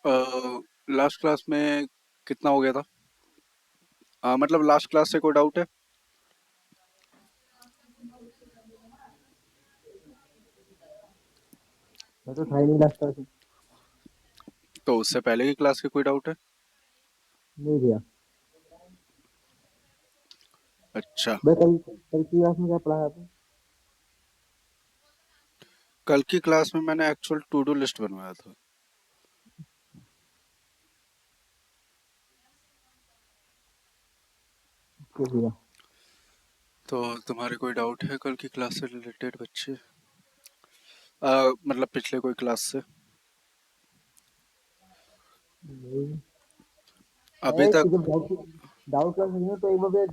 Last class में कितना हो गया था? मतलब लास्ट क्लास से कोई डाउट है? मैं तो था ही नहीं लास्ट क्लास में। तो उससे पहले की क्लास के कोई डाउट है? नहीं भैया। अच्छा। मैं कल कल की क्लास में क्या पढ़ाया आपने? कल की क्लास में मैंने एक्चुअल टू डू लिस्ट बनवाया था। ओके भैया। तो तुम्हारे कोई डाउट है कल की क्लास से रिलेटेड बच्चे? मतलब पिछले कोई क्लास से? नहीं अभी है कि तक? जब डाउट डाउट क्लास है ना तो एक बार भैया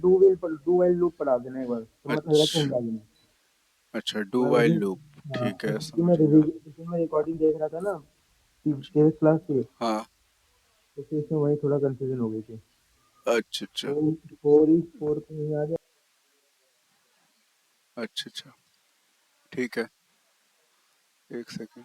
डू वाइल लूप पढ़ा देना एक बार तो मैं थोड़ा अच्छा। समझा देना। अच्छा, डू मैं वाइल उसी लूप। हाँ ठीक है, उसी में समझ गया। उसी में रिकॉर्डिंग देख रहा था ना प्रीवियस क्लास के। हाँ। तो फिर इसमें वही थोड़ा कंफ्यूजन हो गई थी। अच्छा अच्छा। फोर फोर ही फोर पे नहीं आ गया। अच्छा अच्छा। ठीक है। एक सेकेंड।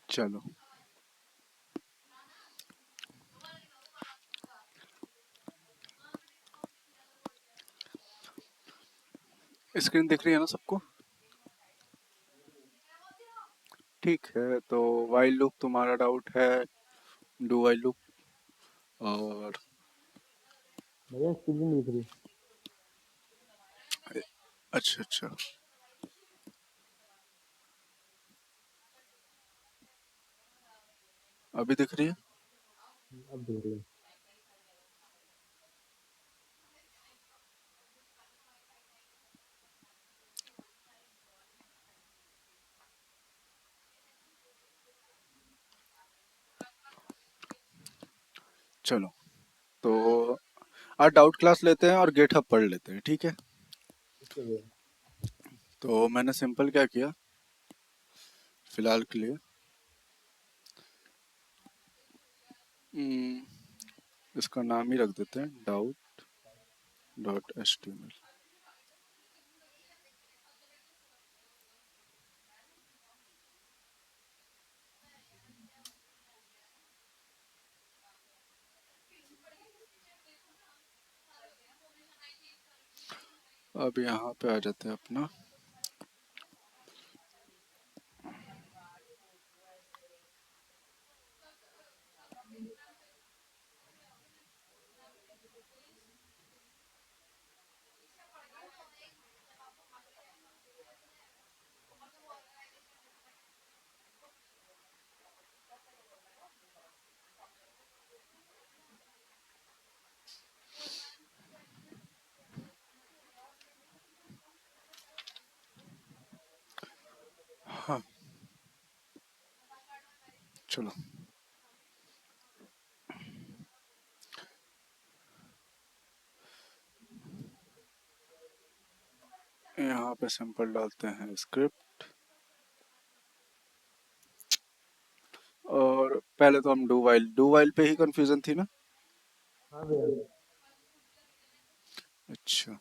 चलो। स्क्रीन दिख रही है ना सबको? ठीक है, तो वाइल लूप तुम्हारा डाउट है। Do while loop. और भैया स्क्रीन नहीं दिख रही। अच्छा अच्छा। अभी दिख रही है? अब देख रही चलो। तो आज डाउट क्लास लेते हैं और गेटअप पढ़ लेते हैं, ठीक है? ओके भैया। तो मैंने सिंपल क्या किया फिलहाल के लिए, इसका नाम ही रख देते हैं doubt dot H T M L. अब यहाँ पे आ जाते हैं अपना। हाँ। चलो। यहाँ पे सिंपल डालते हैं स्क्रिप्ट। और पहले तो हम डू वाइल पे ही कंफ्यूजन थी ना? हाँ भैया। अच्छा।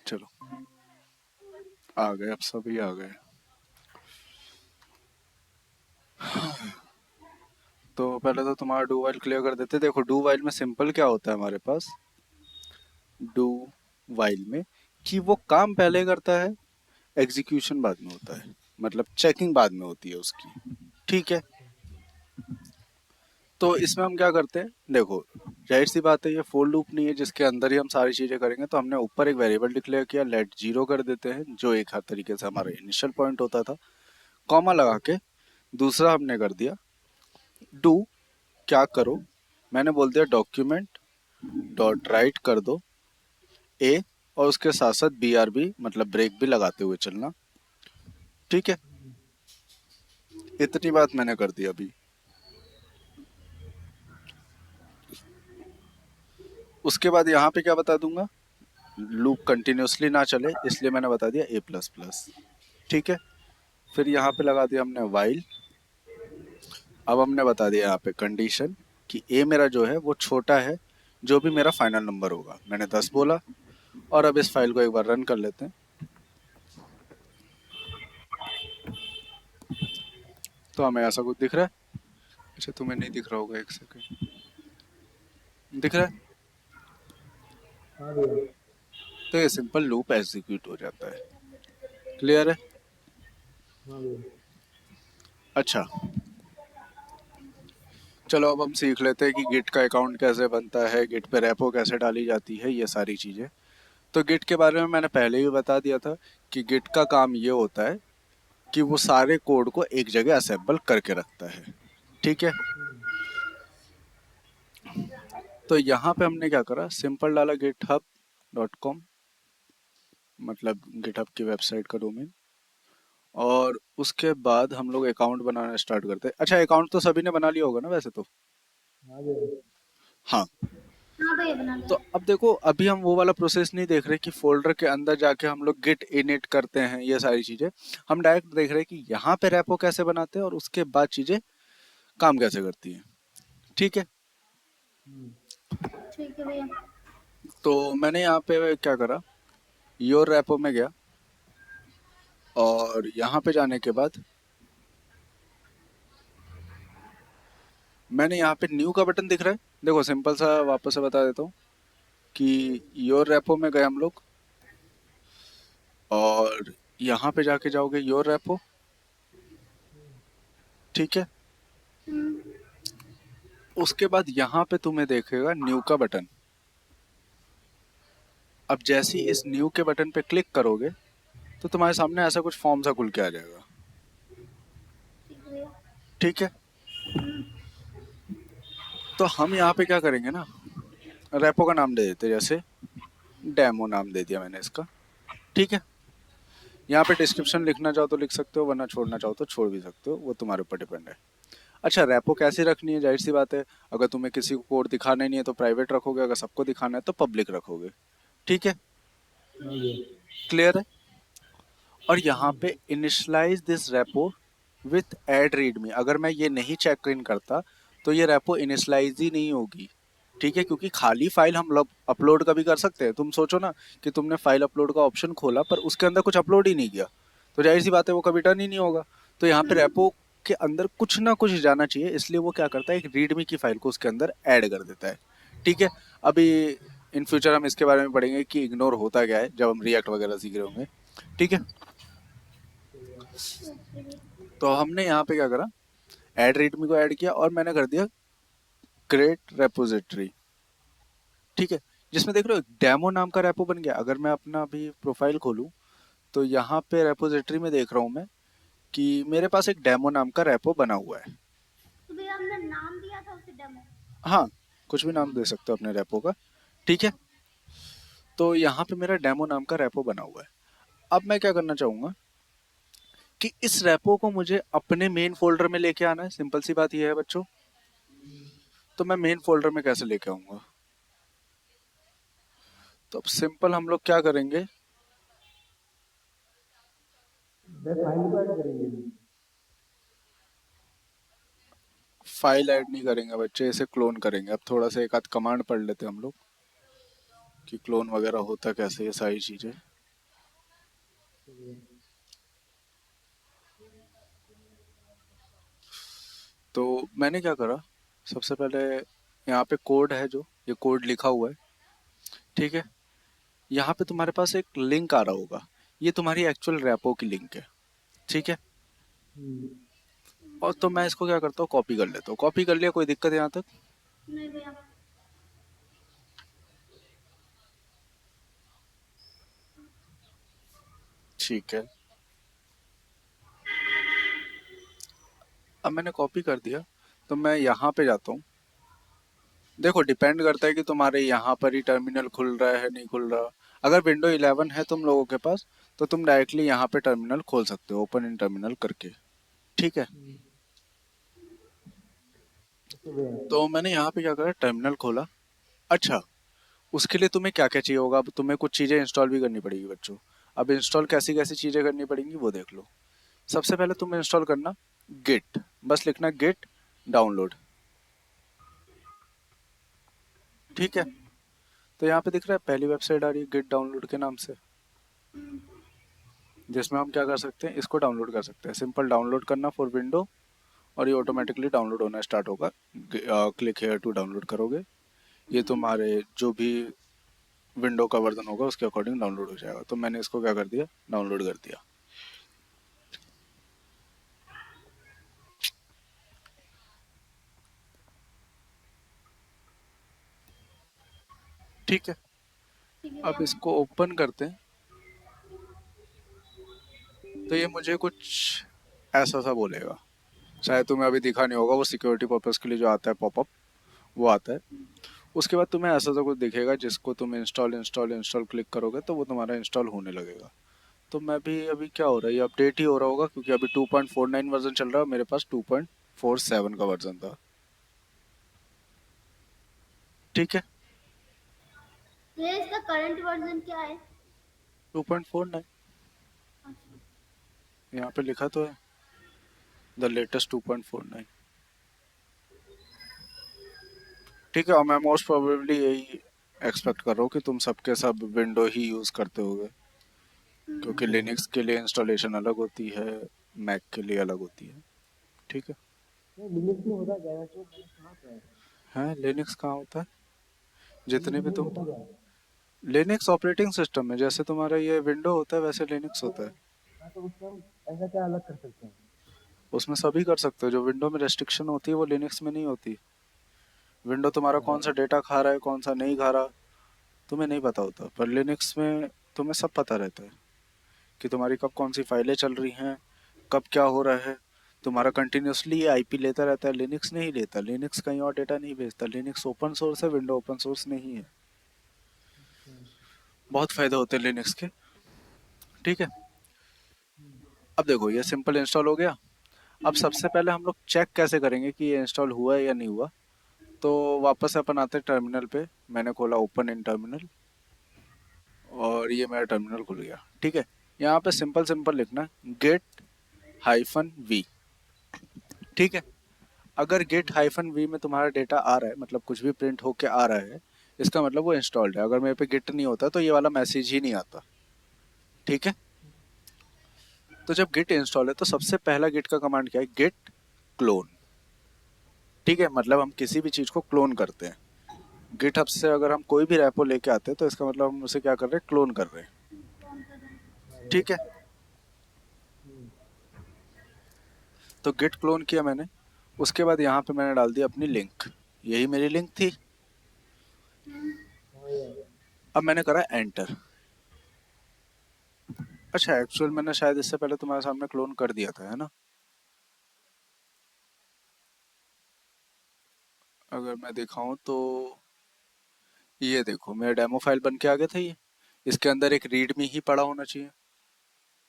चलो, आ गए, अब सभी आ गए। तो पहले तो तुम्हारा डू वाइल क्लियर कर देते। देखो, डू वाइल में सिंपल क्या होता है हमारे पास? डू वाइल में कि वो काम पहले करता है, एग्जीक्यूशन बाद में होता है, मतलब चेकिंग बाद में होती है उसकी। ठीक है? तो इसमें हम क्या करते हैं, देखो जाहिर सी बात है ये फोर लूप नहीं है जिसके अंदर ही हम सारी चीजें करेंगे, तो हमने ऊपर एक वेरिएबल डिक्लेयर किया लेट जीरो कर देते हैं, जो एक हर तरीके से हमारा इनिशियल पॉइंट होता था, कॉमा लगा के दूसरा हमने कर दिया डू, क्या करो, मैंने बोल दिया डॉक्यूमेंट डॉट राइट कर दो ए, और उसके साथ साथ बी आर बी मतलब ब्रेक भी लगाते हुए चलना। ठीक है, इतनी बात मैंने कर दी अभी। उसके बाद यहाँ पे क्या बता दूंगा, लूप कंटिन्यूसली ना चले इसलिए मैंने बता दिया ए प्लस प्लस। ठीक है, फिर यहाँ पे लगा दिया हमने वाइल। अब हमने बता दिया यहाँ पे कंडीशन कि ए मेरा जो है वो छोटा है जो भी मेरा फाइनल नंबर होगा, मैंने 10 बोला। और अब इस फाइल को एक बार रन कर लेते हैं, तो हमें ऐसा कुछ दिख रहा है। अच्छा तुम्हें नहीं दिख रहा होगा, एक सेकेंड, दिख रहा है। हाँ भैया। तो ये सिंपल लूप एग्जीक्यूट हो जाता है। क्लियर है। हाँ भैया। अच्छा चलो अब हम सीख लेते हैं कि गिट का अकाउंट कैसे बनता है, गिट पे रेपो कैसे डाली जाती है, ये सारी चीज़ें। तो गिट के बारे में मैंने पहले ही बता दिया था कि गिट का काम ये होता है कि वो सारे कोड को एक जगह असेंबल करके रखता है। ठीक है, तो यहाँ पे हमने क्या करा, सिंपल डाला github.com, मतलब गिटहब की वेबसाइट का डोमेन। और उसके बाद हम लोग अकाउंट बनाना स्टार्ट करते हैं। अच्छा अकाउंट तो सभी ने बना लिया होगा ना वैसे तो। हाँ भैया। हाँ, हाँ भैया बना तो लिया। अब देखो अभी हम वो वाला प्रोसेस नहीं देख रहे कि फोल्डर के अंदर जाके हम लोग गिट इनिट करते हैं, ये सारी चीजें। हम डायरेक्ट देख रहे हैं कि यहाँ पे रेपो कैसे बनाते हैं और उसके बाद चीजें काम कैसे करती हैं। ठीक है, ठीक है भैया। तो मैंने यहाँ पे क्या करा, योर रेपो में गया और यहाँ पे जाने के बाद मैंने यहाँ पे न्यू का बटन दिख रहा है। देखो सिंपल सा वापस से बता देता हूँ कि योर रेपो में गए हम लोग, और यहाँ पे जाके जाओगे योर रेपो। ठीक है, उसके बाद यहाँ पे तुम्हें देखेगा न्यू का बटन। अब जैसे ही इस न्यू के बटन पे क्लिक करोगे तो तुम्हारे सामने ऐसा कुछ फॉर्म सा खुल के आ जाएगा। ठीक है भैया। ठीक है, तो हम यहाँ पे क्या करेंगे ना, रेपो का नाम दे देते, जैसे डेमो नाम दे दिया मैंने इसका। ठीक है, यहाँ पे डिस्क्रिप्शन लिखना चाहो तो लिख सकते हो, वरना छोड़ना चाहो तो छोड़ भी सकते हो, वो तुम्हारे ऊपर डिपेंड है। अच्छा रेपो कैसे रखनी है, जाहिर सी बात है, अगर तुम्हें किसी को कोड दिखाना ही नहीं है तो प्राइवेट रखोगे, अगर सबको दिखाना है तो पब्लिक रखोगे। ठीक है, हाँ भैया। क्लियर है। और यहाँ पे initialize this repo with add readme, अगर मैं ये नहीं चेक इन करता तो ये रेपो इनिशलाइज ही नहीं होगी। ठीक है, क्योंकि खाली फाइल हम लोग अपलोड कभी कर सकते हैं। तुम सोचो ना कि तुमने फाइल अपलोड का ऑप्शन खोला पर उसके अंदर कुछ अपलोड ही नहीं किया, तो जाहिर सी बात है वो कभी टर्न ही नहीं होगा। तो यहाँ पे रेपो के अंदर कुछ ना कुछ जाना चाहिए, इसलिए वो क्या करता है एक रीडमी की फाइल को उसके अंदर ऐड कर देता है। ठीक है, अभी इन फ्यूचर हम इसके बारे में पढ़ेंगे कि इग्नोर होता क्या है जब हम रिएक्ट वगैरह सीख रहे होंगे। ठीक है, तो हमने यहाँ पे क्या करा, ऐड रीडमी को ऐड किया और मैंने कर दिया क्रिएट रेपोजिटरी। ठीक है, जिसमें देख रहे हो डेमो नाम का रेपो बन गया। अगर मैं अपना अभी प्रोफाइल खोलूं तो यहाँ पे रेपोजिटरी में देख रहा हूँ मैं कि मेरे पास एक डेमो नाम का रेपो बना हुआ है। तो भैया हमने नाम दिया था उसे डेमो। हाँ, कुछ भी नाम दे सकते हो अपने रेपो का। ठीक है, तो यहाँ पे मेरा डेमो नाम का रेपो बना हुआ है। अब मैं क्या करना चाहूंगा कि इस रेपो को मुझे अपने मेन फोल्डर में लेके आना है। सिंपल सी बात यह है बच्चों, तो मैं मेन फोल्डर में कैसे लेके आऊंगा, तो अब सिंपल हम लोग क्या करेंगे, मैं फाइल को ऐड करेंगे। फाइल ऐड नहीं करेंगे बच्चे, इसे क्लोन करेंगे। अब थोड़ा सा एक आध कमांड पढ़ लेते हैं हम लोग कि क्लोन वगैरह होता कैसे, ये सारी चीजें। तो मैंने क्या करा, सबसे पहले यहाँ पे कोड है, जो ये कोड लिखा हुआ है। ठीक है, यहाँ पे तुम्हारे पास एक लिंक आ रहा होगा, ये तुम्हारी एक्चुअल रेपो की लिंक है। ठीक है, और तो मैं इसको क्या करता हूँ, कॉपी कर लेता हूँ। कॉपी कर लिया, कोई दिक्कत यहाँ तक? नहीं भैया। ठीक है, अब मैंने कॉपी कर दिया, तो मैं यहाँ पे जाता हूँ। देखो डिपेंड करता है कि तुम्हारे यहाँ पर ही टर्मिनल खुल रहा है नहीं खुल रहा। अगर विंडो 11 है तुम लोगों के पास, तो तुम डायरेक्टली यहाँ पे टर्मिनल खोल सकते हो, ओपन इन टर्मिनल करके। ठीक है, ओके भैया। तो मैंने यहाँ पे क्या करा, टर्मिनल खोला। अच्छा, उसके लिए तुम्हें क्या क्या चाहिए होगा, अब तुम्हें कुछ चीज़ें इंस्टॉल भी करनी पड़ेगी बच्चों। अब इंस्टॉल कैसी कैसी चीज़ें करनी पड़ेंगी वो देख लो। सबसे पहले तुम्हें इंस्टॉल करना गिट, बस लिखना गिट डाउनलोड। ठीक है, तो यहाँ पे दिख रहा है पहली वेबसाइट आ रही है गिट डाउनलोड के नाम से, जिसमें हम क्या कर सकते हैं, इसको डाउनलोड कर सकते हैं। सिंपल डाउनलोड करना फॉर विंडो, और ये ऑटोमेटिकली डाउनलोड होना स्टार्ट होगा। क्लिक हेयर टू डाउनलोड करोगे, ये तुम्हारे जो भी विंडो का वर्जन होगा उसके अकॉर्डिंग डाउनलोड हो जाएगा। तो मैंने इसको क्या कर दिया, डाउनलोड कर दिया। ठीक है, ठीक है अब भैया। इसको ओपन करते हैं, तो ये मुझे कुछ ऐसा सा बोलेगा। शायद तुम्हें अभी दिखा नहीं होगा, वो सिक्योरिटी पर्पस के लिए जो आता है पॉपअप, वो आता है। उसके बाद तुम्हें ऐसा सा कुछ दिखेगा, जिसको तुम इंस्टॉल इंस्टॉल इंस्टॉल क्लिक करोगे तो वो तुम्हारा इंस्टॉल होने लगेगा। तो मैं भी अभी क्या हो रहा है, ये अपडेट ही हो रहा होगा, क्योंकि अभी 2.49 वर्जन चल रहा है, मेरे पास 2.47 का वर्जन था। ठीक है, भैया इसका करंट वर्जन क्या है? 2.49 अच्छा। यहाँ पे लिखा तो है, द लेटेस्ट 2.49। ठीक है, और मैं मोस्ट प्रोबेबली यही एक्सपेक्ट कर रहा हूँ कि तुम सबके सब विंडो ही यूज़ करते होगे, क्योंकि लिनक्स के लिए इंस्टॉलेशन अलग होती है, मैक के लिए अलग होती है। ठीक है, नहीं, लिनक्स में होता क्या है वैसे? मैंने सुना तो है। हैं लिनक्स कहाँ होता है, जितने लिनक्स भी में तुम, होता क्या है? लिनक्स ऑपरेटिंग सिस्टम है, जैसे तुम्हारा ये विंडो होता है वैसे लिनक्स होता है। हाँ, तो उसमें हम ऐसा क्या अलग कर सकते हैं? उसमें सभी कर सकते हो, जो विंडो में रेस्ट्रिक्शन होती है वो लिनक्स में नहीं होती। विंडो तुम्हारा अच्छा। कौन सा डेटा खा रहा है कौन सा नहीं खा रहा, तुम्हें नहीं पता होता, पर लिनक्स में तुम्हें सब पता रहता है कि तुम्हारी कब कौन सी फाइलें चल रही हैं, कब क्या हो रहा है। तुम्हारा कंटिन्यूसली ये आईपी लेता रहता है, लिनक्स नहीं लेता। लिनक्स कहीं और डेटा नहीं भेजता, लिनक्स ओपन सोर्स है, विंडो ओपन सोर्स नहीं है। बहुत फायदे होते हैं लिनक्स के। ठीक है, अब देखो ये सिंपल इंस्टॉल हो गया। अब सबसे पहले हम लोग चेक कैसे करेंगे कि ये इंस्टॉल हुआ है या नहीं हुआ। तो वापस अपन आते हैं टर्मिनल पे, मैंने खोला ओपन इन टर्मिनल, और ये मेरा टर्मिनल खुल गया। ठीक है, यहाँ पे सिंपल सिंपल लिखना गेट हाइफन वी। ठीक है, अगर गेट हाइफन वी में तुम्हारा डेटा आ रहा है, मतलब कुछ भी प्रिंट होके आ रहा है, इसका मतलब वो इंस्टॉल्ड है। अगर मेरे पे गेट नहीं होता तो ये वाला मैसेज ही नहीं आता। ठीक है, तो जब गिट इंस्टॉल है तो सबसे पहला गिट का कमांड क्या है, गेट क्लोन। ठीक है, मतलब हम किसी भी चीज को क्लोन करते हैं। गिटहब से अगर हम कोई भी रेपो लेके आते हैं तो इसका मतलब हम उसे क्या कर रहे हैं, क्लोन कर रहे हैं। कौन कर रहे हैं? ठीक है, तो गिट क्लोन किया मैंने। उसके बाद यहाँ पे मैंने डाल दिया अपनी लिंक, यही मेरी लिंक थी। हाँ भैया। अब मैंने करा एंटर। अच्छा, एक्चुअल मैंने शायद इससे पहले तुम्हारे सामने क्लोन कर दिया था, है ना? अगर मैं दिखाऊं तो ये देखो मेरा डेमो फाइल बन के आ गया था ये। इसके अंदर एक रीडमी ही पड़ा होना चाहिए।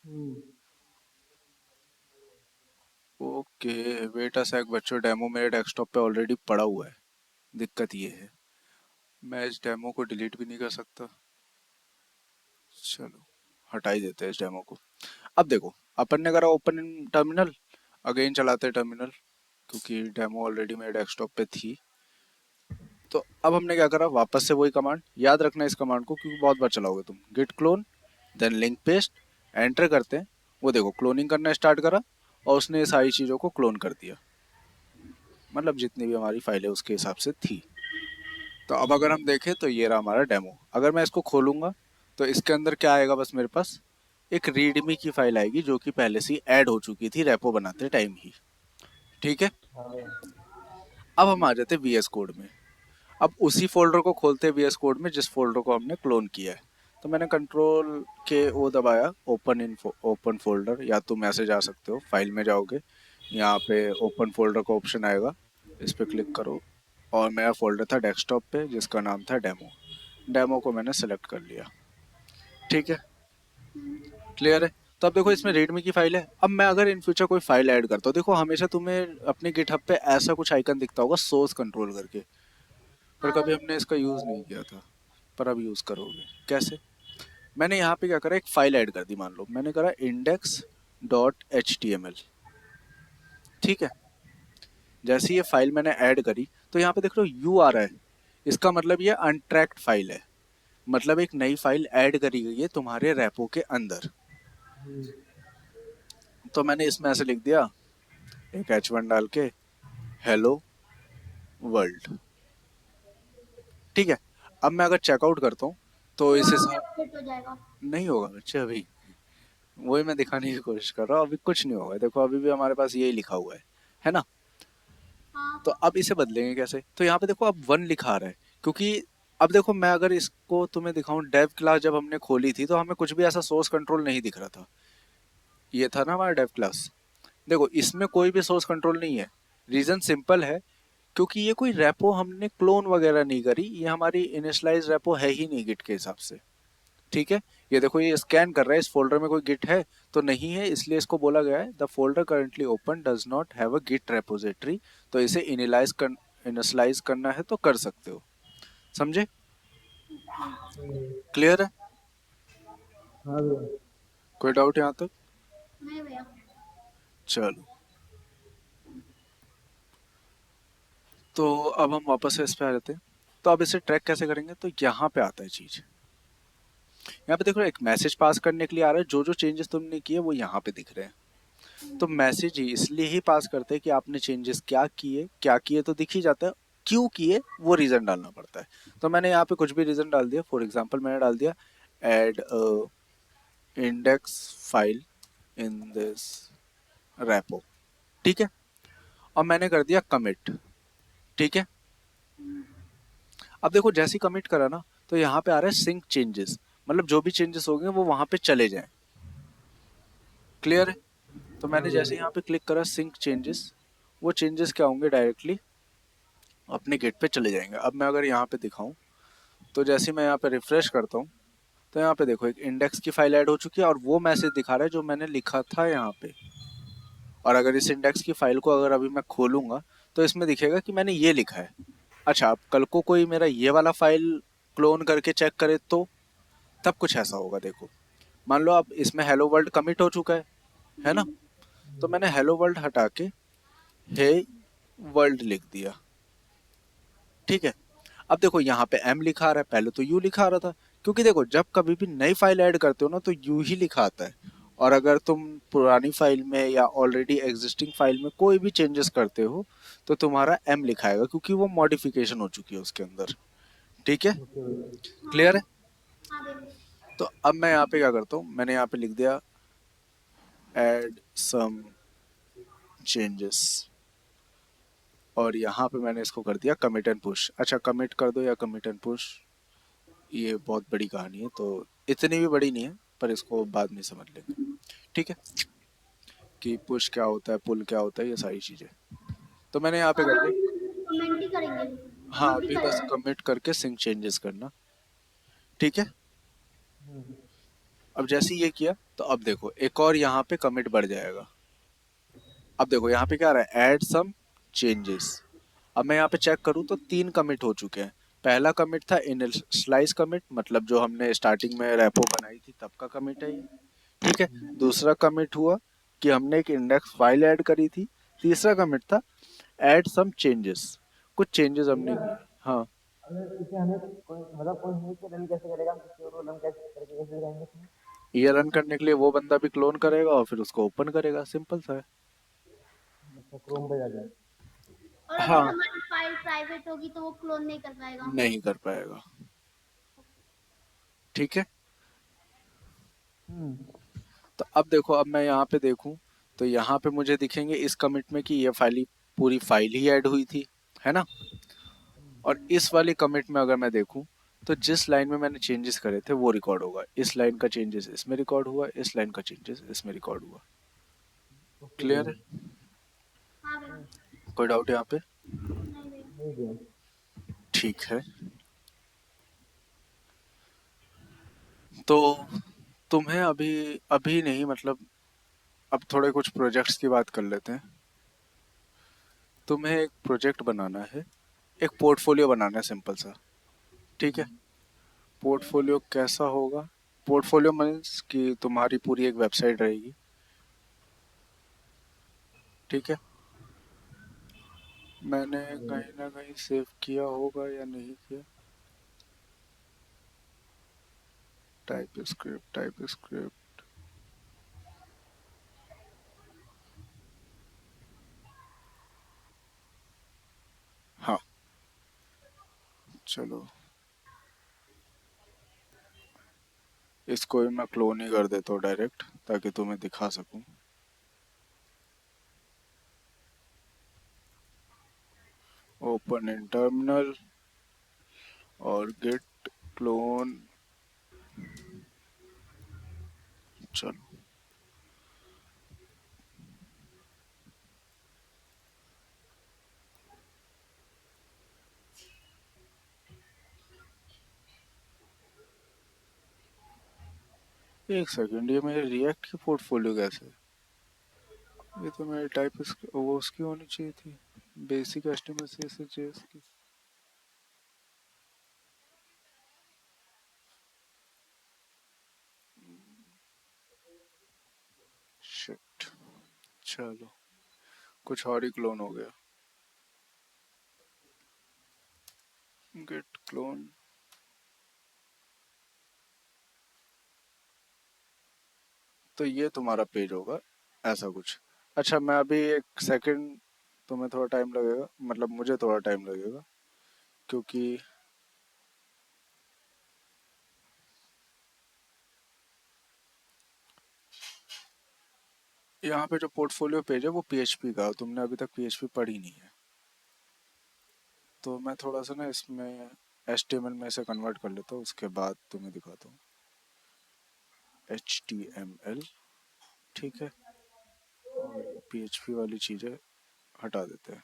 हम्म। ओके, वेट अ सेक बच्चों, डेमो मेरे डेस्कटॉप पे ऑलरेडी पड़ा हुआ है। दिक्कत ये है, मैं इस डेमो को डिलीट भी नहीं कर सकता। चलो हटा ही देते हैं इस डेमो को। अब देखो, अपन ने करा ओपन इन टर्मिनल, अगेन चलाते हैं टर्मिनल, क्योंकि डेमो ऑलरेडी मेरे डेस्कटॉप पे थी। तो अब हमने क्या करा, वापस से वही कमांड, याद रखना इस कमांड को क्योंकि बहुत बार चलाओगे तुम। Git clone, then link paste, enter करते हैं। वो देखो क्लोनिंग करना स्टार्ट करा, और उसने ये सारी चीज़ों को क्लोन कर दिया, मतलब जितनी भी हमारी फाइलें उसके हिसाब से थी। तो अब अगर हम देखें तो ये रहा हमारा डेमो। अगर मैं इसको खोलूंगा तो इसके अंदर क्या आएगा, बस मेरे पास एक रीडमी की फाइल आएगी जो कि पहले से ही ऐड हो चुकी थी रेपो बनाते टाइम ही। ठीक है। हाँ भाई। अब हम आ जाते हैं वीएस कोड में। अब उसी फोल्डर को खोलते हैं वीएस कोड में जिस फोल्डर को हमने क्लोन किया है। तो मैंने कंट्रोल के ओ दबाया, ओपन इन ओपन फोल्डर, या तो मैसेज आ सकते हो, फाइल में जाओगे, यहाँ पे ओपन फोल्डर का ऑप्शन आएगा, इस पर क्लिक करो, और मेरा फोल्डर था डेस्कटॉप पे जिसका नाम था डेमो। डेमो को मैंने सेलेक्ट कर लिया। ठीक है, क्लियर है। तो अब देखो इसमें रीडमी की फाइल है। अब मैं अगर इन फ्यूचर कोई फाइल ऐड करता हूँ, देखो हमेशा तुम्हें अपने गिटहब पे ऐसा कुछ आइकन दिखता होगा, सोर्स कंट्रोल करके, पर हाँ कभी भाई। हमने इसका यूज नहीं किया था, पर अब यूज करोगे कैसे। मैंने यहाँ पे क्या करा, एक फाइल ऐड कर दी, मान लो मैंने करा index.html। ठीक है, जैसे ये फाइल मैंने ऐड करी तो यहाँ पे देख लो यू आ रहा है, इसका मतलब ये अनट्रैक्ड फाइल है, मतलब एक नई फाइल ऐड करी गई है तुम्हारे रेपो के अंदर। तो मैंने इसमें ऐसे लिख दिया, एक h1 डाल के, हेलो वर्ल्ड। ठीक है, अब मैं अगर चेकआउट करता हूँ तो इस वहाँ पे हिसाब, अपडेट हो जाएगा। नहीं होगा बच्चे अभी, वही मैं दिखाने की कोशिश कर रहा हूँ, अभी कुछ नहीं होगा, देखो अभी भी हमारे पास यही लिखा हुआ है ना। तो हाँ। अब इसे बदलेंगे कैसे, तो यहाँ पे देखो अब 1 लिखा आ रहा है, क्योंकि अब देखो मैं अगर इसको तुम्हें दिखाऊं, डेव क्लास जब हमने खोली थी तो हमें कुछ भी ऐसा सोर्स कंट्रोल नहीं दिख रहा था, ये था ना हमारा डेव क्लास। देखो इसमें कोई भी सोर्स कंट्रोल नहीं है, रीजन सिंपल है, क्योंकि ये कोई रेपो हमने क्लोन वगैरह नहीं करी, ये हमारी इनिशियलाइज रेपो है ही नहीं गिट के हिसाब से। ठीक है, ये देखो ये स्कैन कर रहा है इस फोल्डर में कोई गिट है तो नहीं है, इसलिए इसको बोला गया है the folder currently open does not have a git repository. तो इसे इनिशियलाइज करना है तो कर सकते हो, समझे, क्लियर है, हाँ भैया। कोई डाउट यहाँ तक। नहीं भैया। चलो, तो अब हम वापस से इस पे आ जाते हैं। तो अब इसे ट्रैक कैसे करेंगे, तो यहाँ पे आता है चीज, यहाँ पे देखो एक मैसेज पास करने के लिए आ रहा है, जो जो चेंजेस तुमने किए वो यहाँ पे दिख रहे हैं। तो मैसेज ही इसलिए ही पास करते हैं कि आपने चेंजेस क्या किए तो दिख ही जाता है, क्यों किए वो रीजन डालना पड़ता है। तो मैंने यहाँ पे कुछ भी रीजन डाल दिया, फॉर एग्जांपल मैंने डाल दिया add index file in this repo. ठीक है, और मैंने कर दिया कमिट। ठीक है, अब देखो जैसे ही कमिट करा ना, तो यहाँ पे आ रहा है सिंक चेंजेस, मतलब जो भी चेंजेस हो गए वो वहां पे चले जाएं। क्लियर है। तो हाँ मैंने जैसे भैया। यहाँ पे क्लिक करा सिंक चेंजेस, वो चेंजेस क्या होंगे, डायरेक्टली अपने गेट पे चले जाएंगे। अब मैं अगर यहाँ पे दिखाऊं, तो जैसे ही मैं यहाँ पे रिफ्रेश करता हूँ, तो यहाँ पे देखो एक इंडेक्स की फाइल ऐड हो चुकी है और वो मैसेज दिखा रहा है जो मैंने लिखा था यहाँ पे। और अगर इस इंडेक्स की फाइल को अगर अभी मैं खोलूंगा, तो इसमें दिखेगा कि मैंने ये लिखा है। अच्छा, अब कल को कोई मेरा ये वाला फाइल क्लोन करके चेक करे तो तब कुछ ऐसा होगा, देखो मान लो अब इसमें हेलो वर्ल्ड कमिट हो चुका है ना। तो मैंने हेलो वर्ल्ड हटा के हे वर्ल्ड लिख दिया। ठीक है, अब देखो यहाँ पे एम लिखा आ रहा है, पहले तो यू लिखा आ रहा था, क्योंकि देखो जब कभी भी नई फाइल ऐड करते हो ना तो यू ही लिखा आता है, और अगर तुम पुरानी फाइल में या ऑलरेडी एग्जिस्टिंग फाइल में कोई भी चेंजेस करते हो तो तुम्हारा एम लिखाएगा, क्योंकि वो मॉडिफिकेशन हो चुकी है उसके अंदर। ठीक है, ओके भैया। हाँ। क्लियर है। हाँ भैया। तो अब मैं यहाँ पे क्या करता हूँ, मैंने यहाँ पे लिख दिया एड सम चेंजेस, और यहाँ पे मैंने इसको कर दिया कमिट एंड पुश। अच्छा, कमिट कर दो या कमिट एंड पुश, ये बहुत बड़ी कहानी है, तो इतनी भी बड़ी नहीं है, पर इसको बाद में समझ लेंगे। ठीक है, कि पुश क्या होता है, पुल क्या होता है, ये सारी चीजें तो मैंने यहाँ पे कर अभी दिया। हम कमेंट ही करेंगे। हाँ, कमेंट ही अभी बस करेंगे। कमिट करके सिंक चेंजेस करना। ठीक है, हम्म। अब जैसे ये किया तो अब देखो एक और यहाँ पे कमिट बढ़ जाएगा। अब देखो यहाँ पे क्या आ रहा है, ऐड सम चेंजेस। अब मैं यहाँ पे चेक करूँ तो 3 कमिट हो चुके हैं। पहला कमिट था इनिशियलाइज कमिट, मतलब जो हमने स्टार्टिंग में रेपो बनाई थी तब का कमिट है ये। ठीक है, दूसरा कमिट हुआ कि हमने एक इंडेक्स फाइल ऐड करी थी। तीसरा कमिट था ऐड सम चेंजेस, कुछ चेंजेस हमने भैया, किए। हाँ, अगर इसे हमें कोई मतलब कोई नहीं कि रन कैसे करेगा, हम किसी और को रन कैसे करके कैसे करेंगे इसमें? ये रन करने के लिए वो बंदा भी क्लोन करेगा और फिर उसको ओपन करेगा, सिंपल सा है। अच्छा, क्रोम पे जाके। और अगर हाँ, हमारी फाइल प्राइवेट होगी तो वो क्लोन नहीं कर पाएगा। नहीं कर पाएगा। ठीक है, हम्म। तो अब देखो अब मैं यहाँ पे देखूं तो यहाँ पे मुझे दिखेंगे इस कमिट में कि ये फाइल ही, पूरी फाइल ही ऐड हुई थी, है ना। और इस वाली कमिट में अगर मैं देखूं तो जिस लाइन में मैंने चेंजेस करे थे वो रिकॉर्ड होगा, इस लाइन का चेंजेस इसमें रिकॉर्ड हुआ, इस लाइन का चेंजेस इसमें रिकॉर्ड हुआ। ओके क्लियर भैया। है? हाँ भैया। कोई डाउट यहाँ पे? नहीं भैया। नहीं भैया। ठीक है। तो तुम्हें अभी अभी नहीं, मतलब अब थोड़े कुछ प्रोजेक्ट्स की बात कर लेते हैं। तुम्हें एक प्रोजेक्ट बनाना है, एक पोर्टफोलियो बनाना है सिंपल सा। ठीक है। ठीक है। पोर्टफोलियो कैसा होगा? पोर्टफोलियो मीन्स कि तुम्हारी पूरी एक वेबसाइट रहेगी। ठीक है। मैंने हाँ भैया। कहीं ना कहीं सेव किया होगा या नहीं किया। Type script. हाँ, चलो इसको भी मैं क्लोन ही कर देता हूँ डायरेक्ट, ताकि तुम्हें दिखा सकूं। ओपन इन टर्मिनल और गिट क्लोन। चलो, एक सेकंड, ये मेरे रिएक्ट की पोर्टफोलियो कैसे है? ये तो मेरी टाइप वो उसकी होनी चाहिए थी, बेसिक एचटीएमएल सीएसएस की। शिट, चलो कुछ और ही क्लोन हो गया। Git clone. तो ये तुम्हारा पेज होगा, ऐसा कुछ। अच्छा, मैं अभी एक सेकंड, तुम्हें थोड़ा टाइम लगेगा, मतलब मुझे थोड़ा टाइम लगेगा, क्योंकि यहाँ पे जो पोर्टफोलियो पेज है वो पीएचपी का है, तुमने अभी तक पीएचपी पढ़ी नहीं है। तो मैं थोड़ा सा ना इसमें एचटीएमएल में से कन्वर्ट कर लेता हूँ, उसके बाद तुम्हें दिखाता हूँ। एचटीएमएल, ठीक है। और पीएचपी वाली चीज़ें हटा देते हैं।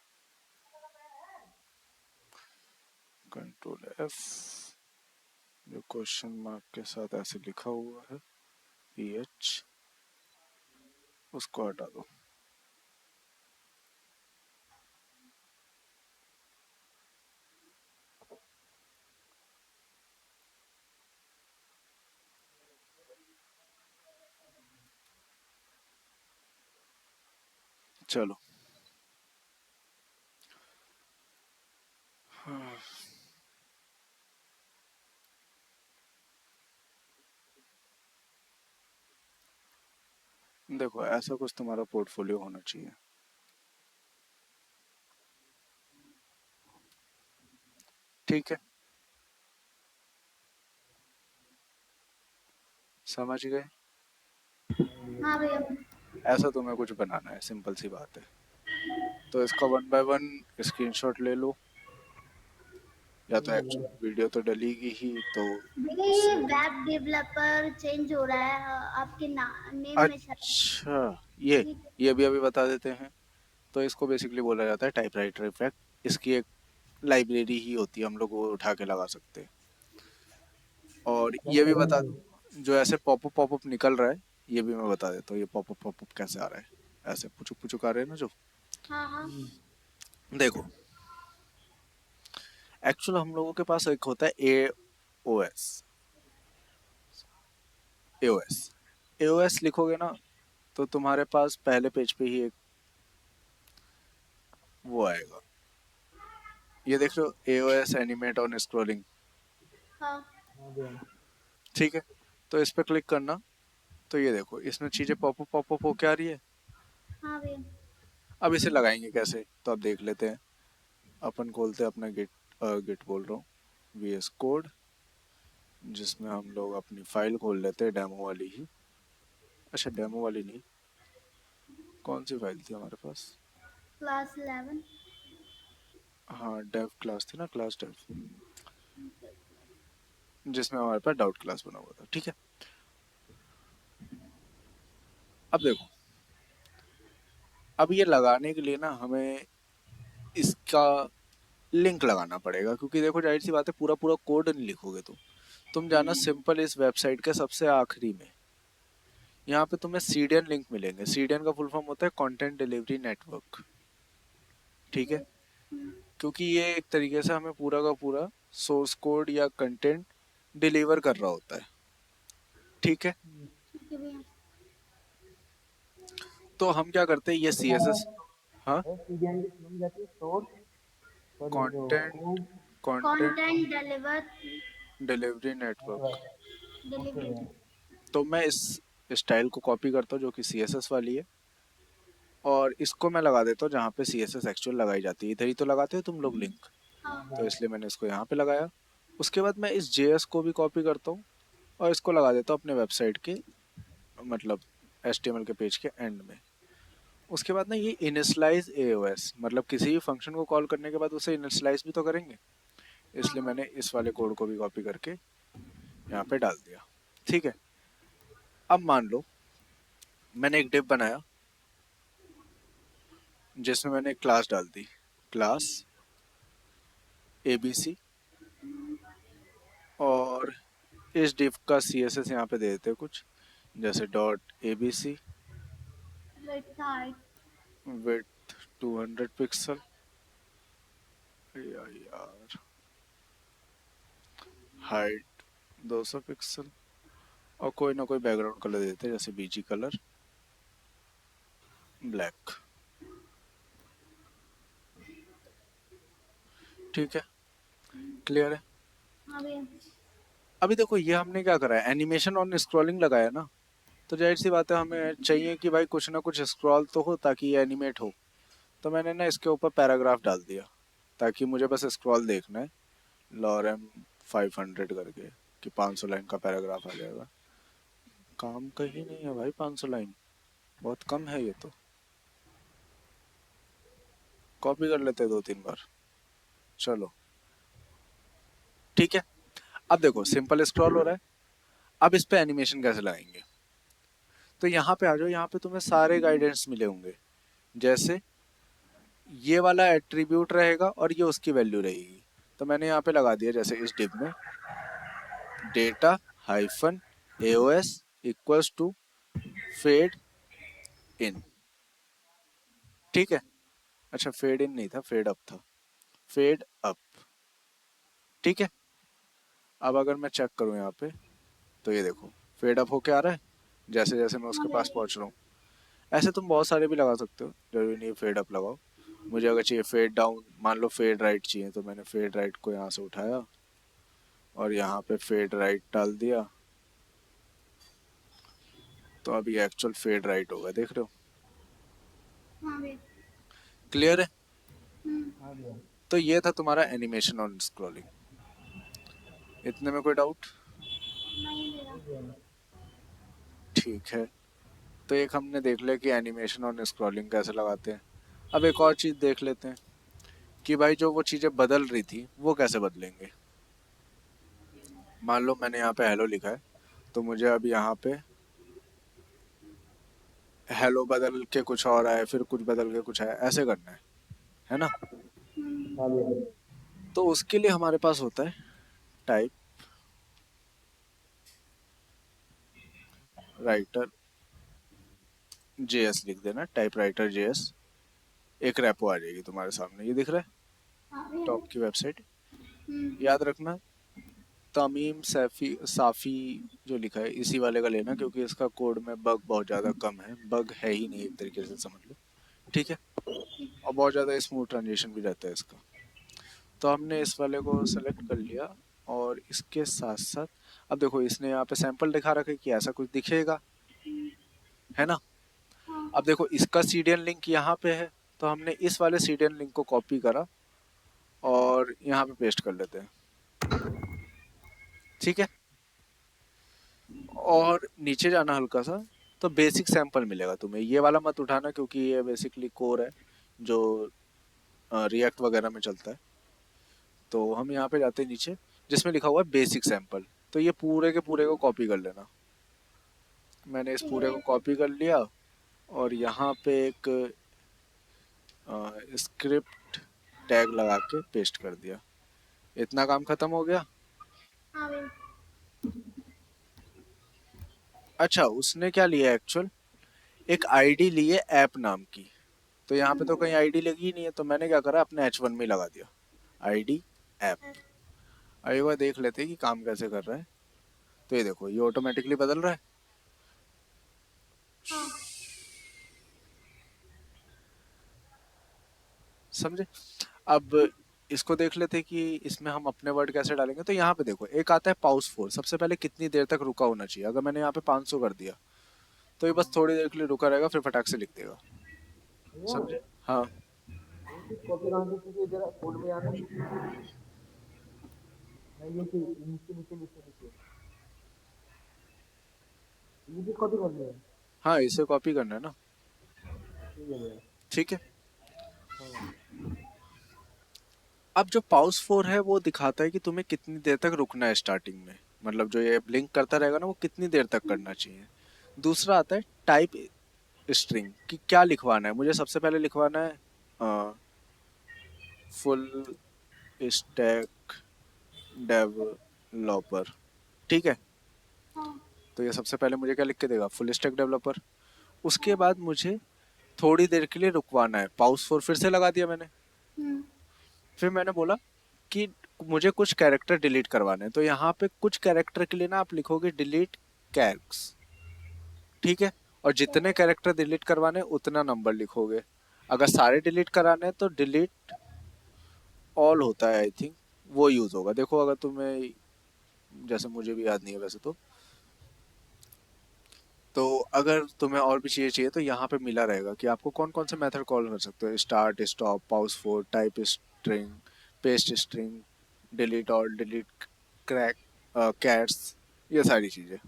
कंट्रोल एफ, जो क्वेश्चन मार्क के साथ ऐसे लिखा हुआ है पीएच, उसको हटा दो। चलो, हाँ, देखो ऐसा कुछ तुम्हारा पोर्टफोलियो होना चाहिए। ठीक है, समझ गए? हाँ भैया। ऐसा तुम्हें कुछ बनाना है, सिंपल सी बात है। तो इसका वन बाय वन स्क्रीनशॉट ले लो, या तो ठीक है एक्चुअल भैया। वीडियो तो डलेगी ही, तो भैया ये उससे वेब डेवलपर चेंज हो रहा है आपके नेम में सर। अच्छा, ये ठीक है। ये भी अभी बता देते हैं। तो इसको बेसिकली बोला जाता है टाइपराइटर इफेक्ट। इसकी एक लाइब्रेरी ही होती है, हम लोग वो उठा के लगा सकते हैं। और ये कैसे भी बता भैया? दूं, जो ऐसे पॉपअप पॉपअप निकल रहा है, ये भी मैं बता देता हूँ, ये पॉपअप पॉपअप कैसे आ रहा है। ऐसे पुचुक पुचुक आ रहे हैं ना जो, हाँ हाँ। देखो एक्चुअल हम लोगों के पास एक होता है ए ओ एस। एओएस, एओएस लिखोगे ना तो तुम्हारे पास पहले पेज पे ही एक वो आएगा, ये देख रहे हो, एओएस एनिमेट ऑन स्क्रॉलिंग। हाँ हाँ भैया। ठीक है, तो इस पे क्लिक करना, तो ये देखो इसमें चीजें पॉपअप पॉपअप हो क्या रही है। हाँ भैया। अब इसे लगाएंगे कैसे, तो अब देख लेते हैं। अपन खोलते हैं अपना गिट, गिट बोल रहा हूँ, वीएस कोड, जिसमें हम लोग अपनी फाइल खोल लेते हैं डेमो वाली ही। अच्छा डेमो वाली नहीं, कौन सी फाइल थी हमारे पास? क्लास 11। हाँ, डेव क्लास थी ना, क्लास डेव, जिसमें हमारे पास डाउट क्लास बना हुआ था। ठीक है, अब देखो, अब ये लगाने के लिए ना हमें इसका लिंक लगाना पड़ेगा, क्योंकि देखो जाहिर सी बात है, पूरा पूरा कोड नहीं लिखोगे तुम जाना सिंपल इस वेबसाइट के सबसे आखिरी में, यहाँ पे तुम्हें सीडीएन लिंक मिलेंगे। सीडीएन का फुल फॉर्म होता है कंटेंट डिलीवरी नेटवर्क। ठीक है, क्योंकि ये एक तरीके से हमें पूरा का पूरा सोर्स कोड या कंटेंट डिलीवर कर रहा होता है। ठीक है, ठीक है भैया। तो हम क्या करते हैं, ये सी एस एस, हाँ, सीडीएन की फुल जाती है सोर्स, सॉरी जो content code content content deliver delivery network. Network. Okay delivery. भैया। तो मैं इस स्टाइल को कॉपी करता हूँ जो कि सी एस एस वाली है, और इसको मैं लगा देता हूँ जहाँ पे सी एस एस एक्चुअल लगाई जाती है। इधर ही तो लगाते हो तुम लोग लिंक, हाँ। तो इसलिए मैंने इसको यहाँ पे लगाया। उसके बाद मैं इस जेएस को भी कॉपी करता हूँ और इसको लगा देता हूँ अपने वेबसाइट के, मतलब HTML के पेज के एंड में। उसके बाद ना ये इनिशलाइज एओएस, मतलब किसी भी फंक्शन को कॉल करने के बाद उसे इनिशलाइज भी तो करेंगे, इसलिए मैंने इस वाले कोड को भी कॉपी करके यहाँ पे डाल दिया। ठीक है, अब मान लो मैंने एक डिव बनाया जिसमें मैंने एक क्लास डाल दी, क्लास ABC, और इस डिव का CSS यहाँ पे दे देते हैं कुछ, जैसे .abc, width height. Width 200 pixel, यार हाइट 200 पिक्सल, और कोई ना कोई बैकग्राउंड कलर देते हैं, जैसे बीजी कलर ब्लैक। ठीक है, क्लियर है? हाँ भैया। अभी देखो, ये हमने क्या करा है, एनिमेशन और स्क्रॉलिंग लगाया ना, तो जाहिर सी बात है हमें चाहिए कि भाई कुछ ना कुछ स्क्रॉल तो हो ताकि ये एनिमेट हो। तो मैंने ना इसके ऊपर पैराग्राफ डाल दिया, ताकि मुझे बस स्क्रॉल देखना है, लॉरेम 500 करके, कि 500 लाइन का पैराग्राफ आ जाएगा। काम का ही नहीं है भाई 500 लाइन, बहुत कम है ये तो। कॉपी कर लेते हैं 2-3 बार, चलो। ठीक है, अब देखो सिंपल स्क्रॉल हो रहा है। अब इस पे एनिमेशन कैसे लगाएंगे, तो यहाँ पे आ जाओ, यहाँ पे तुम्हें सारे गाइडेंस मिले होंगे। जैसे ये वाला एट्रीब्यूट रहेगा और ये उसकी वैल्यू रहेगी, तो मैंने यहाँ पे लगा दिया, जैसे इस डिव में data hyphen AOS equals to fade in. ठीक है, अच्छा फेड इन नहीं था, फेड अप था, फेड अप। ठीक है, अब अगर मैं चेक करूँ यहाँ पे, तो ये देखो फेड अप होके आ रहा है जैसे जैसे मैं हाँ उसके पास भैया। पहुंच रहा हूँ। ऐसे तुम बहुत सारे भी लगा सकते हो, जरूरी नहीं फेड अप लगाओ। मुझे अगर चाहिए फेड डाउन, मान लो फेड राइट चाहिए, तो मैंने फेड राइट को यहाँ से उठाया और यहाँ पे फेड राइट डाल दिया, तो अभी एक्चुअल फेड राइट होगा, देख रहे हो? हाँ भैया। क्लियर है? हाँ भैया। तो ये था तुम्हारा एनिमेशन और स्क्रॉलिंग। इतने में कोई डाउट? नहीं भैया। नहीं भैया। ठीक है, तो एक हमने देख लिया कि एनिमेशन और स्क्रॉलिंग कैसे लगाते हैं। अब एक और चीज देख लेते हैं कि भाई जो वो चीजें बदल रही थी वो कैसे बदलेंगे। मान लो मैंने यहाँ पे हेलो लिखा है, तो मुझे अब यहाँ पे हेलो बदल के कुछ और आए, फिर कुछ बदल के कुछ आए, ऐसे करना है ना? हाँ भैया। तो उसके लिए हमारे पास होता है टाइप राइटर जेएस, लिख देना टाइप राइटर जेएस, एक रेपो आ जाएगी तुम्हारे सामने, ये दिख रहा है हाँ भैया। टॉप की वेबसाइट। हम्म। याद रखना, तमीम सैफी साफी जो लिखा है इसी वाले का लेना, क्योंकि इसका कोड में बग बहुत ज़्यादा कम है, बग है ही नहीं एक तरीके से समझ लो। ठीक है, और बहुत ज़्यादा स्मूथ ट्रांजिशन भी रहता है इसका। तो हमने इस वाले को सेलेक्ट कर लिया, और इसके साथ साथ अब देखो इसने यहाँ पे सैंपल दिखा रखा है कि ऐसा कुछ दिखेगा, है ना? हाँ। अब देखो इसका सीडीएन लिंक यहाँ पे है, तो हमने इस वाले सीडीएन लिंक को कॉपी करा और यहाँ पे पेस्ट कर लेते हैं। ठीक है, और नीचे जाना हल्का सा, तो बेसिक सैंपल मिलेगा तुम्हें। ये वाला मत उठाना क्योंकि ये बेसिकली कोर है जो रिएक्ट वगैरह में चलता है। तो हम यहाँ पे जाते हैं नीचे जिसमें लिखा हुआ है बेसिक सैंपल। तो ये पूरे के पूरे को कॉपी कर लेना। मैंने इस ठीक पूरे को है। कॉपी कर लिया और यहाँ पे एक स्क्रिप्ट टैग लगा के पेस्ट कर दिया। इतना काम खत्म हो गया। हाँ भैया। अच्छा, उसने क्या लिया एक्चुअल, एक आईडी ली है ऐप नाम की। तो यहाँ पे तो कहीं आईडी लगी ही नहीं है, तो मैंने क्या करा, अपने H1 में ही लगा दिया आईडी ऐप। अब एक बार देख लेते हैं कि काम कैसे कर रहा है। तो ये देखो, ये ऑटोमेटिकली बदल रहा है। हाँ। समझे? अब इसको देख लेते हैं कि इसमें हम अपने वर्ड कैसे डालेंगे। तो यहाँ पे देखो, एक आता है पाउस 4। सबसे पहले कितनी देर तक रुका होना चाहिए। अगर मैंने यहाँ पे 500 कर दिया तो ये बस थोड़ी देर के लिए रुका रहेगा, फिर फटाक से लिख देगा। भैया समझे? हाँ। कॉपी कहाँ से कीजिए जरा कोड में आना। नहीं ये नीचे नीचे नीचे नीचे नीचे नीचे कॉपी कर दिया। हाँ, इसे कॉपी करना है ना। ठीक है भैया। ठीक है। हाँ अब जो पाउस 4 है वो दिखाता है कि तुम्हें कितनी देर तक रुकना है स्टार्टिंग में। मतलब जो ये ब्लिंक करता रहेगा ना, वो कितनी देर तक करना चाहिए। दूसरा आता है टाइप स्ट्रिंग, कि क्या लिखवाना है मुझे। सबसे पहले लिखवाना है फुल स्टैक डेवलपर। ठीक है। हाँ। तो ये सबसे पहले मुझे क्या लिख के देगा, फुल स्टैक डेवलपर। उसके बाद मुझे थोड़ी देर के लिए रुकवाना है। पाउस 4 फिर से लगा दिया मैंने। हम्म। फिर मैंने बोला कि मुझे कुछ कैरेक्टर डिलीट करवाने हैं। तो यहाँ पे कुछ कैरेक्टर के लिए ना आप लिखोगे डिलीट कैरेक्टर्स। ठीक है। और जितने कैरेक्टर डिलीट करवाने हैं, उतना नंबर लिखोगे। अगर सारे डिलीट कराने हैं तो डिलीट ऑल होता है आई थिंक, वो यूज होगा। देखो अगर तुम्हें, जैसे मुझे भी याद नहीं है वैसे तो अगर तुम्हें और भी चीज़ें चाहिए तो यहाँ पे मिला रहेगा कि आपको कौन कौन से मेथड कॉल कर सकते हो। स्टार्ट, स्टॉप, पाउस 4, type string, paste string, delete all, delete crack, cats, ये सारी चीज़ें।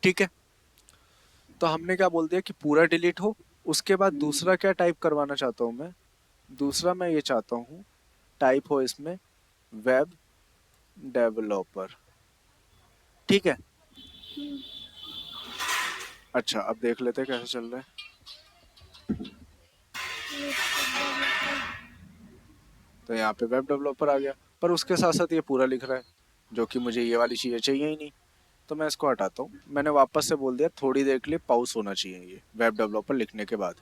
ठीक है। तो हमने क्या बोल दिया कि पूरा डिलीट हो। उसके बाद दूसरा क्या टाइप करवाना चाहता हूँ मैं, दूसरा मैं ये चाहता हूँ टाइप हो इसमें वेब डेवलपर। ठीक है। अच्छा, अब देख लेते हैं कैसे चल रहा है। तो यहाँ पे वेब डेवलपर आ गया, पर उसके साथ साथ ये पूरा लिख रहा है, जो कि मुझे ये वाली चीज़ें चाहिए ही नहीं। तो मैं इसको हटाता हूँ। मैंने वापस से बोल दिया थोड़ी देर के लिए पाउस होना चाहिए ये वेब डेवलपर लिखने के बाद।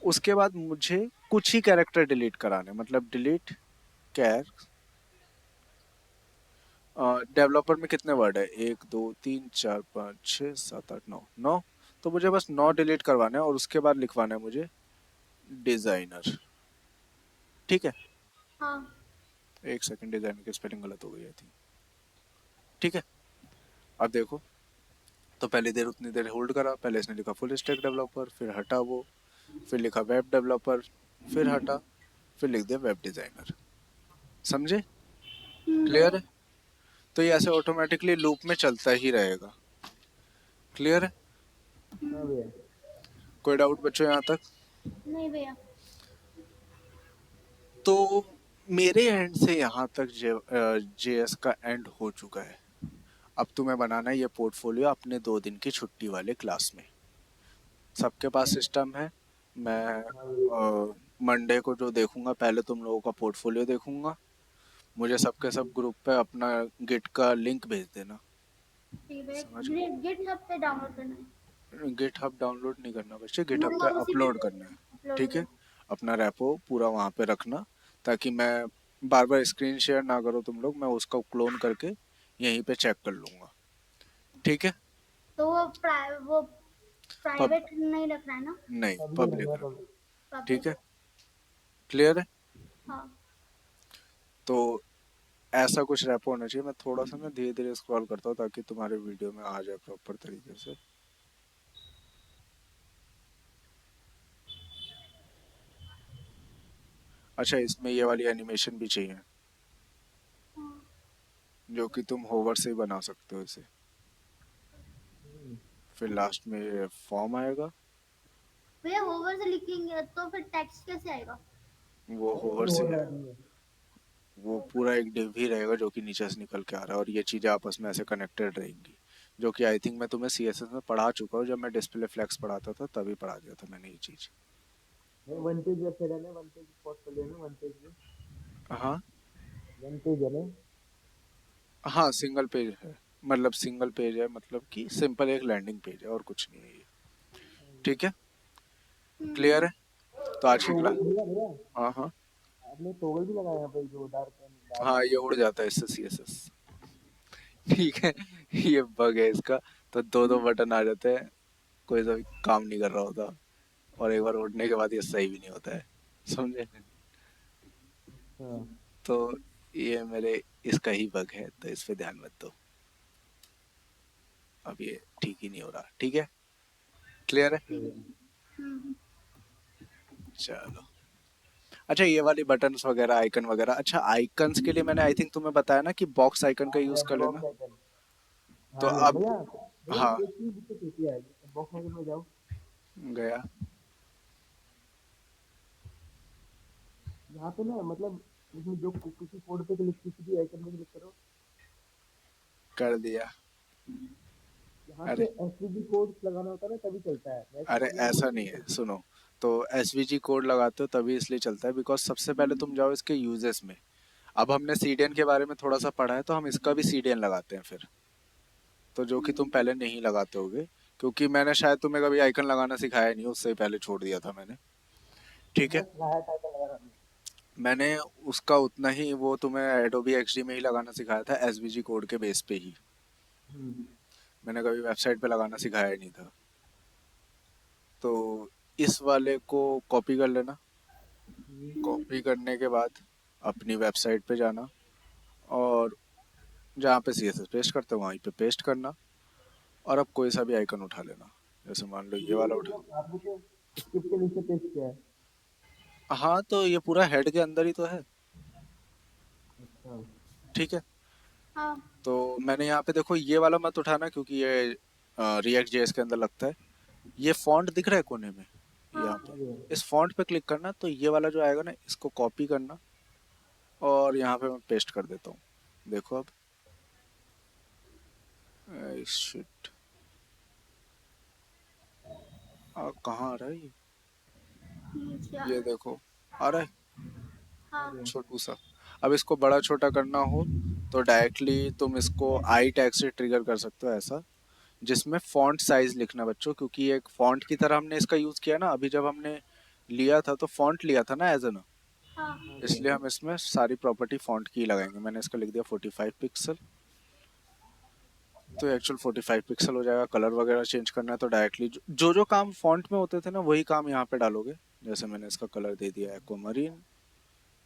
उसके बाद मुझे कुछ ही कैरेक्टर डिलीट कराने, मतलब डिलीट कैर। डेवलपर में कितने वर्ड है, 1 2 3 4 5 6 7 8 9 9। तो मुझे बस 9 डिलीट करवाने हैं और उसके बाद लिखवाना है मुझे डिजाइनर। ठीक है। हाँ। एक सेकंड, डिजाइनर की स्पेलिंग गलत हो गई थी। ठीक है। अब देखो, तो पहली देर उतनी देर होल्ड करा। पहले इसने लिखा फुल स्टैक डेवलपर, फिर हटा वो, फिर लिखा वेब डेवलपर, फिर हटा, फिर लिख दिया वेब डिजाइनर। समझे? क्लियर है? तो ये ऐसे ऑटोमेटिकली लूप में चलता ही रहेगा। क्लियर है? हाँ भैया। कोई डाउट बच्चों यहाँ तक? नहीं भैया। तो मेरे एंड से यहाँ तक जेएस का एंड हो चुका है। अब तुम्हें बनाना है ये पोर्टफोलियो अपने 2 दिन की छुट्टी वाले क्लास में। सबके पास सिस्टम है। हाँ भैया। मैं मंडे को जो देखूंगा, पहले तुम लोगों का पोर्टफोलियो देखूंगा। मुझे सबके सब ग्रुप पे अपना गिट का लिंक भेज देना। ठीक है समझ भैया, गिट हब पे डाउनलोड करना है। गए? गिट हब डाउनलोड नहीं करना बच्चे, गिट हब वो पे उसी पे अपलोड करना है। अपलोड ठीक है। होगा। अपना रेपो पूरा वहाँ पे रखना, ताकि मैं बार बार स्क्रीन शेयर ना करो तुम लोग, मैं उसका क्लोन करके यहीं पे चेक कर लूंगा। ठीक है। तो वो पब प्राइवेट नहीं रखना है ना? नहीं, पब्लिक रखना पब्लिक है रखना। पब्लिक। ठीक है। पब्लिक। क्लियर है? हाँ। तो ऐसा कुछ रेपो होना चाहिए। मैं थोड़ा सा ना धीरे धीरे स्क्रॉल करता हूँ ताकि तुम्हारे वीडियो में आ जाए प्रॉपर तरीके से। अच्छा, इसमें ये वाली एनिमेशन भी चाहिए, जो कि तुम होवर से ही बना सकते हो इसे। फिर लास्ट में फॉर्म आएगा, भैया होवर से लिखेंगे तो फिर टेक्स्ट कैसे आएगा? वो होवर हो से रहा है वो पूरा एक div ही रहेगा जो कि नीचे से निकल के आ रहा है, और ये चीज़ें आपस में ऐसे कनेक्टेड रहेंगी, जो कि आई थिंक मैं तुम्हें सीएसएस में पढ़ा चुका हूँ, जब मैं डिस्प्ले फ्लेक्स पढ़ाता था तभी पढ़ा दिया था मैंने ये चीज़। वन पेज वेबसाइट है ना, वन पेज पोर्टफोलियो में वन पेज में हाँ वन पेज है ना। हाँ, सिंगल पेज है, मतलब सिंगल पेज है, मतलब कि सिंपल एक लैंडिंग पेज है और कुछ नहीं है ये। ठीक है, क्लियर है? तो आज की क्लास, टोगल भैया भैया हाँ हाँ आपने टोगल भी लगाया यहाँ पे जो डार्क डार्क हाँ, ये उड़ जाता है इससे सीएसएस। ठीक है, ये बग है इसका। तो दो दो बटन आ जाते हैं, कोई सा भी काम नहीं कर रहा होता, और एक बार उड़ने के बाद ये सही भी नहीं होता है, समझे? हाँ तो ये मेरे इसका ही बग है, तो इस पे ध्यान मत दो, अब ये ठीक ही नहीं हो रहा। ठीक है, क्लियर है? चलो, अच्छा ये वाली बटन्स वगैरह, आइकन वगैरह, अच्छा आइकन्स के लिए मैंने आई थिंक तुम्हें बताया ना कि बॉक्स आइकन का यूज कर लेना। Box icon. तो हाँ भैया अब, भैया भैया हाँ, एक चीज दिक्कत होती है, बॉक्स आइकन में जाओ, गया, यहाँ पे ना मतलब इसमें जो किसी कोड पे क्लिक, किसी भी आइकन पे क्लिक करो, कर दिया। यहाँ पे अरे एसवीजी कोड लगाना होता है ना तभी चलता है, वैसे अरे नॉर्मल कोड ऐसा पे नहीं नहीं है, चलता। सुनो, तो एसवीजी कोड लगाते हो तभी इसलिए चलता है बिकॉज सबसे पहले तुम जाओ इसके यूजेस में। अब हमने सीडीएन के बारे में थोड़ा सा पढ़ा है, तो हम इसका भी सीडीएन लगाते हैं फिर, तो जो कि तुम पहले नहीं लगाते होगे, क्योंकि मैंने शायद तुम्हें कभी आइकन लगाना सिखाया नहीं, उससे पहले छोड़ दिया था मैंने। ठीक है, मैंने सिखाया था आइकन लगाना। मैंने उसका उतना ही वो तुम्हें एडोबी एक्सडी में ही लगाना सिखाया था, एसवीजी कोड के बेस पे ही। हम्म, मैंने कभी वेबसाइट पे लगाना सिखाया ही नहीं था। तो इस वाले को कॉपी कर लेना, कॉपी करने के बाद अपनी वेबसाइट पे जाना, और जहाँ पे सीएसएस पेस्ट करते हो वहीं पे पेस्ट करना, और अब कोई सा भी आइकन उठा लेना, जैसे मान लो ये ये वाला उठा। मतलब आपने तो स्क्रिप्ट के नीचे पेस्ट किया है। हाँ, तो ये पूरा हेड के अंदर ही तो है। अच्छा ठीक है, हाँ तो मैंने यहाँ पे देखो ये वाला मत उठाना, क्योंकि ये रिएक्ट जेएस के अंदर लगता है। ये फॉन्ट दिख रहा है कोने में, यहाँ पे हाँ भैया। इस फॉन्ट पे क्लिक करना, तो ये वाला जो आएगा ना इसको कॉपी करना, और यहाँ पे मैं पेस्ट कर देता हूँ। देखो अब, शिट, कहाँ आ रहा है ये? नीचे ये देखो, आ रहा है हाँ हाँ भैया। छोटू सा। अब इसको बड़ा छोटा करना हो तो डायरेक्टली तुम इसको आई टैग से ट्रिगर कर सकते हो, ऐसा जिसमें फॉन्ट साइज लिखना बच्चों, क्योंकि एक फॉन्ट की तरह हमने इसका यूज किया ना, अभी जब हमने लिया था तो फॉन्ट लिया था ना एज एन, हाँ हाँ भैया। इसलिए हम इसमें सारी प्रॉपर्टी फॉन्ट की लगाएंगे। मैंने इसका लिख दिया 45 पिक्सल, तो एक्चुअल 45 पिक्सल हो जाएगा। कलर वगैरह चेंज करना है तो डायरेक्टली जो जो काम फॉन्ट में होते थे ना वही काम यहाँ पे डालोगे। जैसे मैंने इसका कलर दे दिया एक्वामरीन,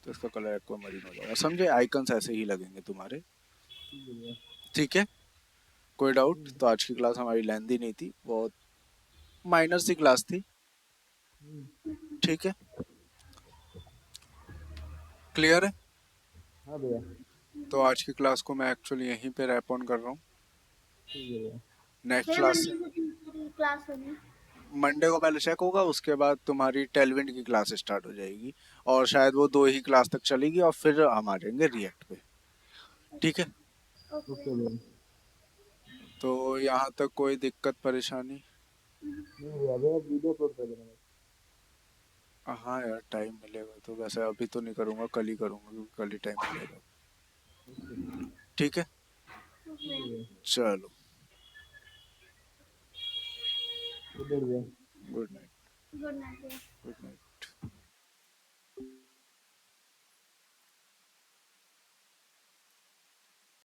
तो इसका कलर एक्वामरीन हो जाएगा, समझे? आइकन्स ऐसे ही लगेंगे तुम्हारे। ठीक है भैया। ठीक है, कोई डाउट? तो आज की क्लास हमारी लेंदी नहीं थी, बहुत माइनर सी क्लास थी। हम्म, ठीक है, क्लियर है? हाँ भैया। तो आज की क्लास को मैं एक्चुअली यहीं पे रैप ऑन कर रहा हूँ। ठीक है भैया। नेक्स्ट भैया क्लास, मंडे से दूसरी क्लास होगी। मंडे को पहले चेक होगा, उसके बाद तुम्हारी टेलविंड की क्लास स्टार्ट हो जाएगी, और शायद वो 2 ही क्लास तक चलेगी, और फिर हम आ जाएंगे रिएक्ट पे। ठीक है, ओके। ओके भैया। तो यहाँ तक कोई दिक्कत परेशानी? नहीं भैया भैया वीडियो अपलोड कर देना बस। हाँ यार, टाइम मिलेगा तो, वैसे अभी तो नहीं करूँगा, कल ही करूँगा क्योंकि कल ही टाइम मिलेगा। ओके ठीक है, ठीक है भैया। चलो, गुड नाइट भैया। Good night. Good night. Good night.